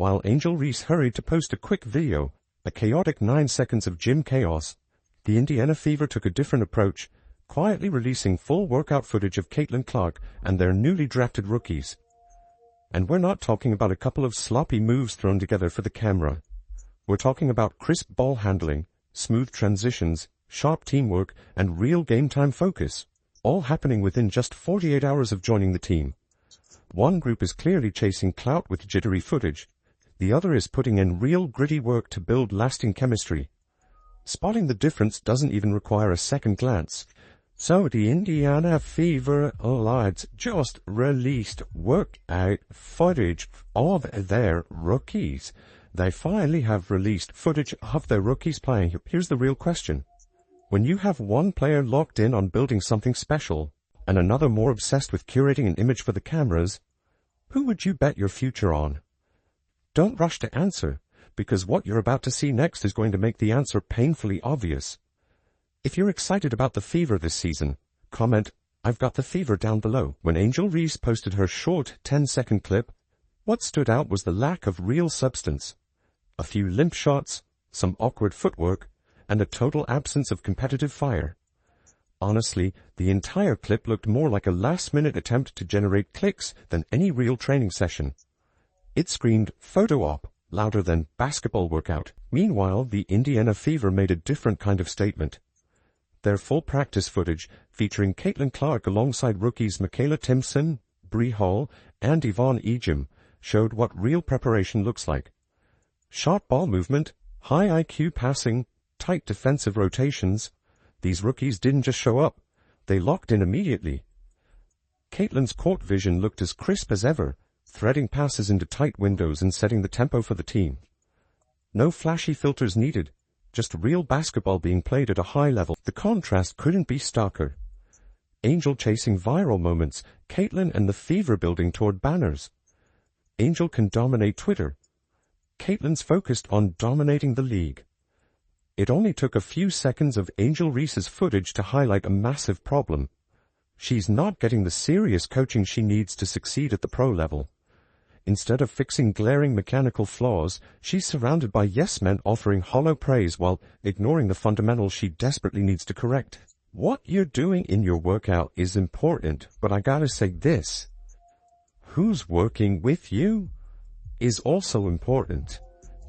While Angel Reese hurried to post a quick video, a chaotic 9 seconds of gym chaos, the Indiana Fever took a different approach, quietly releasing full workout footage of Caitlin Clark and their newly drafted rookies. And we're not talking about a couple of sloppy moves thrown together for the camera. We're talking about crisp ball handling, smooth transitions, sharp teamwork, and real game-time focus, all happening within just 48 hours of joining the team. One group is clearly chasing clout with jittery footage. The other is putting in real gritty work to build lasting chemistry. Spotting the difference doesn't even require a second glance. So the Indiana Fever lads just released workout footage of their rookies. They finally have released footage of their rookies playing. Here's the real question. When you have one player locked in on building something special, and another more obsessed with curating an image for the cameras, who would you bet your future on? Don't rush to answer, because what you're about to see next is going to make the answer painfully obvious. If you're excited about the Fever this season, comment, "I've got the Fever" down below. When Angel Reese posted her short 10-second clip, what stood out was the lack of real substance. A few limp shots, some awkward footwork, and a total absence of competitive fire. Honestly, the entire clip looked more like a last-minute attempt to generate clicks than any real training session. It screamed photo op louder than basketball workout. Meanwhile, the Indiana Fever made a different kind of statement. Their full practice footage, featuring Caitlin Clark alongside rookies Makayla Timpson, Bree Hall, and Yvonne Ejim, showed what real preparation looks like. Sharp ball movement, high IQ passing, tight defensive rotations. These rookies didn't just show up, they locked in immediately. Caitlin's court vision looked as crisp as ever, threading passes into tight windows and setting the tempo for the team. No flashy filters needed, just real basketball being played at a high level. The contrast couldn't be starker. Angel chasing viral moments, Caitlin and the Fever building toward banners. Angel can dominate Twitter. Caitlin's focused on dominating the league. It only took a few seconds of Angel Reese's footage to highlight a massive problem. She's not getting the serious coaching she needs to succeed at the pro level. Instead of fixing glaring mechanical flaws, she's surrounded by yes-men offering hollow praise while ignoring the fundamentals she desperately needs to correct. What you're doing in your workout is important, but I gotta say this. Who's working with you is also important.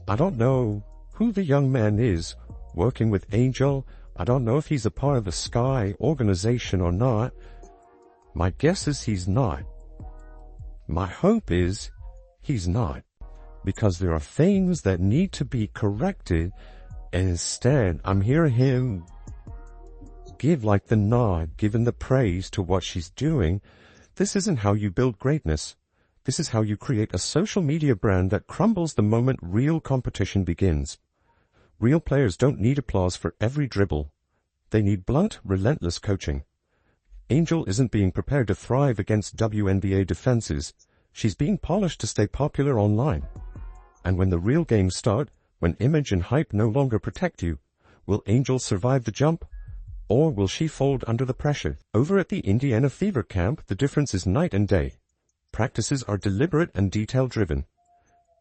I don't know who the young man is working with Angel. I don't know if he's a part of the Sky organization or not. My guess is he's not. My hope is he's not, because there are things that need to be corrected, and instead I'm hearing him give like the nod, giving the praise to what she's doing. This isn't how you build greatness. This is how you create a social media brand that crumbles the moment real competition begins. Real players don't need applause for every dribble. They need blunt, relentless coaching. Angel isn't being prepared to thrive against WNBA defenses. She's being polished to stay popular online. And when the real games start, when image and hype no longer protect you, will Angel survive the jump? Or will she fold under the pressure? Over at the Indiana Fever camp, the difference is night and day. Practices are deliberate and detail-driven.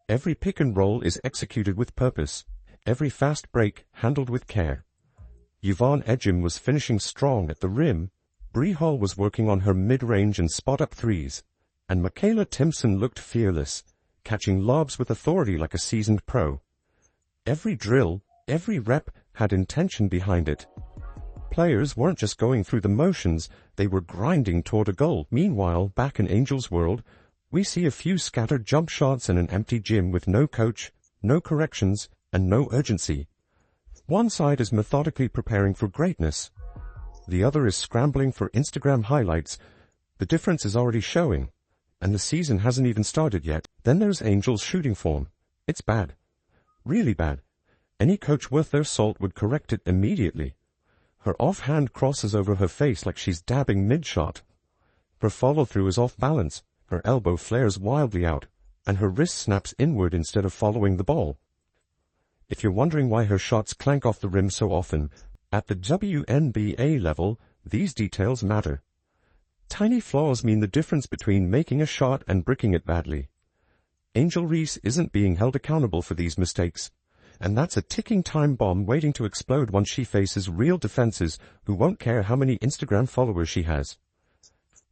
Every pick and roll is executed with purpose. Every fast break handled with care. Yvonne Ejim was finishing strong at the rim. Bree Hall was working on her mid-range and spot-up threes. And Makayla Timpson looked fearless, catching lobs with authority like a seasoned pro. Every drill, every rep had intention behind it. Players weren't just going through the motions, they were grinding toward a goal. Meanwhile, back in Angel's world, we see a few scattered jump shots in an empty gym with no coach, no corrections, and no urgency. One side is methodically preparing for greatness. The other is scrambling for Instagram highlights. The difference is already showing, and the season hasn't even started yet. Then there's Angel's shooting form. It's bad. Really bad. Any coach worth their salt would correct it immediately. Her offhand crosses over her face like she's dabbing mid-shot. Her follow-through is off balance, her elbow flares wildly out, and her wrist snaps inward instead of following the ball. If you're wondering why her shots clank off the rim so often, at the WNBA level, these details matter. Tiny flaws mean the difference between making a shot and bricking it badly. Angel Reese isn't being held accountable for these mistakes, and that's a ticking time bomb waiting to explode once she faces real defenses who won't care how many Instagram followers she has.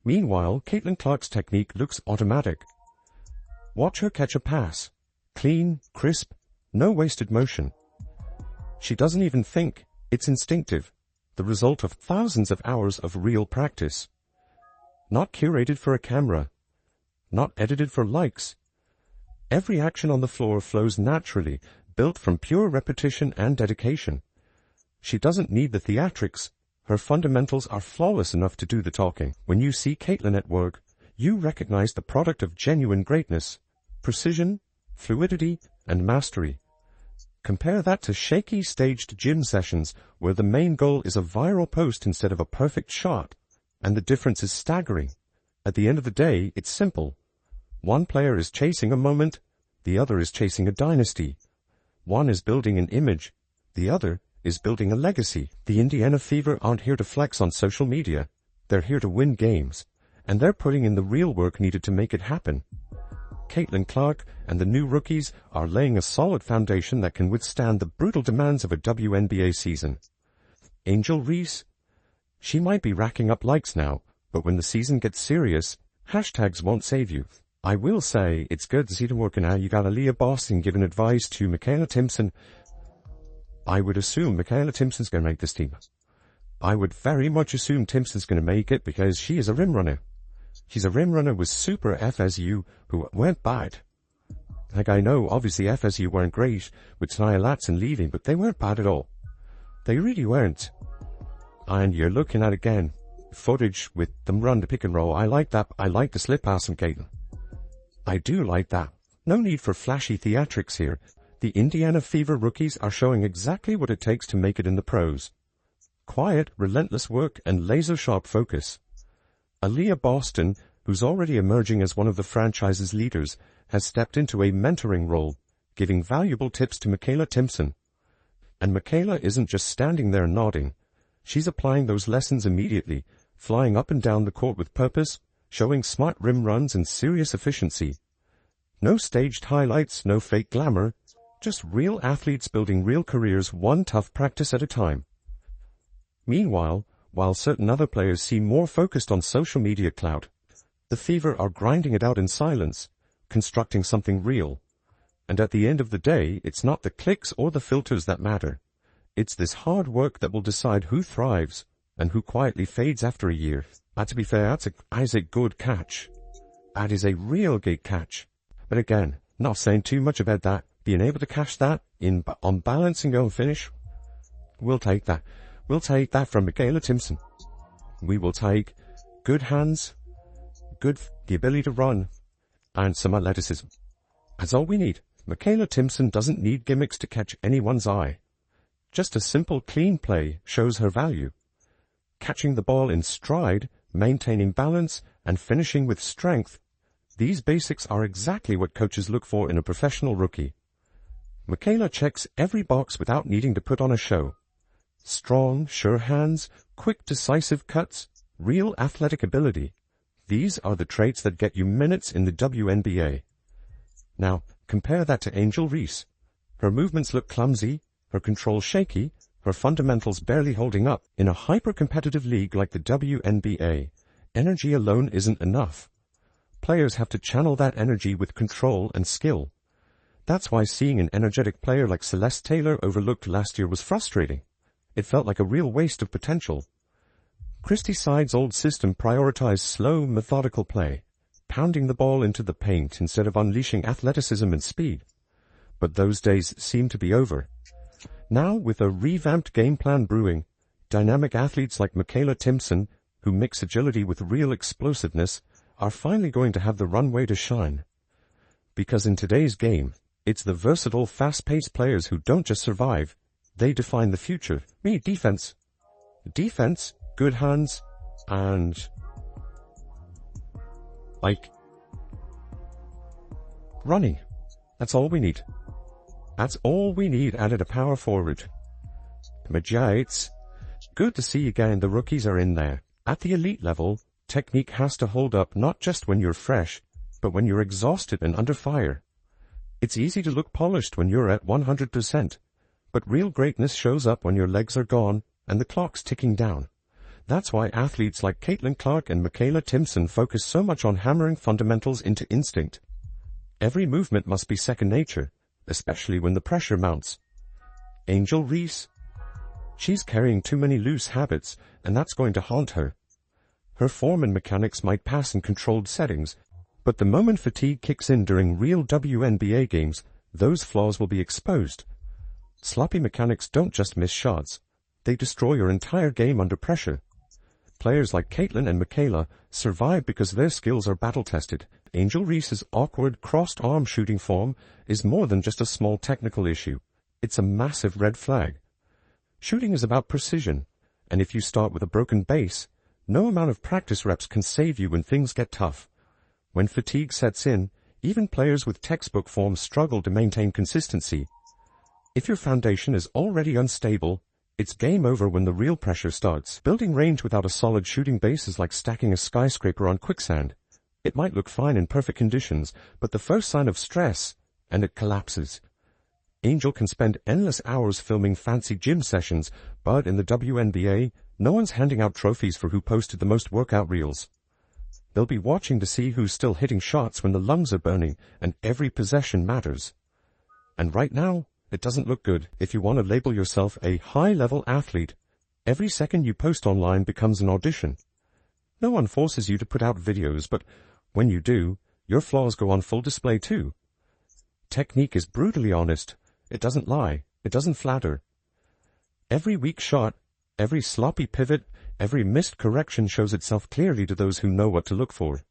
Meanwhile, Caitlin Clark's technique looks automatic. Watch her catch a pass. Clean, crisp, no wasted motion. She doesn't even think. It's instinctive, the result of thousands of hours of real practice. Not curated for a camera, not edited for likes. Every action on the floor flows naturally, built from pure repetition and dedication. She doesn't need the theatrics. Her fundamentals are flawless enough to do the talking. When you see Caitlin at work, you recognize the product of genuine greatness, precision, fluidity, and mastery. Compare that to shaky staged gym sessions where the main goal is a viral post instead of a perfect shot, and the difference is staggering. At the end of the day, it's simple. One player is chasing a moment, the other is chasing a dynasty. One is building an image, the other is building a legacy. The Indiana Fever aren't here to flex on social media. They're here to win games, and they're putting in the real work needed to make it happen. Caitlin Clark and the new rookies are laying a solid foundation that can withstand the brutal demands of a WNBA season. Angel Reese? She might be racking up likes now, but when the season gets serious, hashtags won't save you. I will say it's good to see them working out. You got Aaliyah Boston giving advice to Michaela Timpson. I would assume Michaela Timpson's going to make this team. I would very much assume Timpson's going to make it because she is a rim runner. She's a rim runner with super FSU who went bad. Like, I know, obviously FSU weren't great with Tania Latson leaving, but they weren't bad at all. They really weren't. And you're looking at, again, footage with them run the pick and roll. I like that. I like the slip pass from Caitlin. I do like that. No need for flashy theatrics here. The Indiana Fever rookies are showing exactly what it takes to make it in the pros. Quiet, relentless work and laser-sharp focus. Aaliyah Boston, who's already emerging as one of the franchise's leaders, has stepped into a mentoring role, giving valuable tips to Michaela Timpson. And Michaela isn't just standing there nodding. She's applying those lessons immediately, flying up and down the court with purpose, showing smart rim runs and serious efficiency. No staged highlights, no fake glamour, just real athletes building real careers one tough practice at a time. Meanwhile, while certain other players seem more focused on social media clout, the Fever are grinding it out in silence, constructing something real. And at the end of the day, it's not the clicks or the filters that matter. It's this hard work that will decide who thrives and who quietly fades after a year. But to be fair, that is a good catch. That is a real good catch. But again, not saying too much about that. Being able to catch that on balance and go and finish, we'll take that. We'll take that from Michaela Timpson. We will take good hands, the ability to run, and some athleticism. That's all we need. Michaela Timpson doesn't need gimmicks to catch anyone's eye. Just a simple, clean play shows her value. Catching the ball in stride, maintaining balance, and finishing with strength, these basics are exactly what coaches look for in a professional rookie. Michaela checks every box without needing to put on a show. Strong, sure hands, quick, decisive cuts, real athletic ability. These are the traits that get you minutes in the WNBA. Now, compare that to Angel Reese. Her movements look clumsy, her control shaky, her fundamentals barely holding up. In a hyper-competitive league like the WNBA, energy alone isn't enough. Players have to channel that energy with control and skill. That's why seeing an energetic player like Celeste Taylor overlooked last year was frustrating. It felt like a real waste of potential. Christy Side's old system prioritized slow, methodical play, pounding the ball into the paint instead of unleashing athleticism and speed. But those days seem to be over. Now, with a revamped game plan brewing, dynamic athletes like Michaela Timpson, who mix agility with real explosiveness, are finally going to have the runway to shine. Because in today's game, it's the versatile, fast-paced players who don't just survive, they define the future. We need defense. Defense, good hands, and running. That's all we need. That's all we need added a power forward. But yeah, it's good to see again the rookies are in there. At the elite level, technique has to hold up not just when you're fresh, but when you're exhausted and under fire. It's easy to look polished when you're at 100%, but real greatness shows up when your legs are gone and the clock's ticking down. That's why athletes like Caitlin Clark and Michaela Timpson focus so much on hammering fundamentals into instinct. Every movement must be second nature, especially when the pressure mounts. Angel Reese. She's carrying too many loose habits, and that's going to haunt her. Her form and mechanics might pass in controlled settings, but the moment fatigue kicks in during real WNBA games, those flaws will be exposed. Sloppy mechanics don't just miss shots. They destroy your entire game under pressure. Players like Caitlin and Michaela survive because their skills are battle-tested. Angel Reese's awkward, crossed-arm shooting form is more than just a small technical issue. It's a massive red flag. Shooting is about precision, and if you start with a broken base, no amount of practice reps can save you when things get tough. When fatigue sets in, even players with textbook form struggle to maintain consistency. If your foundation is already unstable, it's game over when the real pressure starts. Building range without a solid shooting base is like stacking a skyscraper on quicksand. It might look fine in perfect conditions, but the first sign of stress, and it collapses. Angel can spend endless hours filming fancy gym sessions, but in the WNBA, no one's handing out trophies for who posted the most workout reels. They'll be watching to see who's still hitting shots when the lungs are burning and every possession matters. And right now, it doesn't look good. If you want to label yourself a high-level athlete, every second you post online becomes an audition. No one forces you to put out videos, but when you do, your flaws go on full display too. Technique is brutally honest. It doesn't lie. It doesn't flatter. Every weak shot, every sloppy pivot, every missed correction shows itself clearly to those who know what to look for.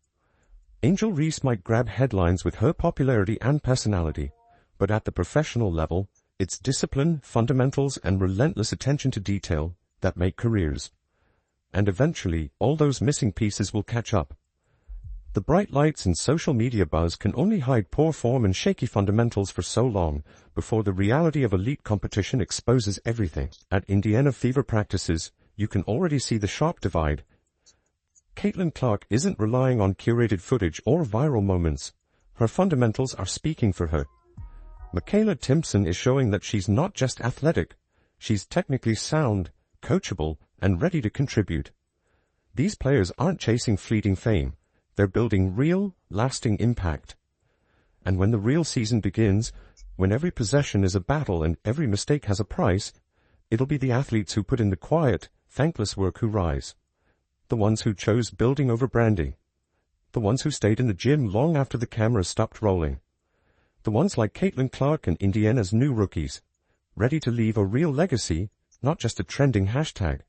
Angel Reese might grab headlines with her popularity and personality, but at the professional level, it's discipline, fundamentals, and relentless attention to detail that make careers. And eventually, all those missing pieces will catch up. The bright lights and social media buzz can only hide poor form and shaky fundamentals for so long before the reality of elite competition exposes everything. At Indiana Fever practices, you can already see the sharp divide. Caitlin Clark isn't relying on curated footage or viral moments. Her fundamentals are speaking for her. Michaela Timpson is showing that she's not just athletic, she's technically sound, coachable, and ready to contribute. These players aren't chasing fleeting fame. They're building real, lasting impact. And when the real season begins, when every possession is a battle and every mistake has a price, it'll be the athletes who put in the quiet, thankless work who rise. The ones who chose building over branding. The ones who stayed in the gym long after the camera stopped rolling. The ones like Caitlin Clark and Indiana's new rookies, ready to leave a real legacy, not just a trending hashtag.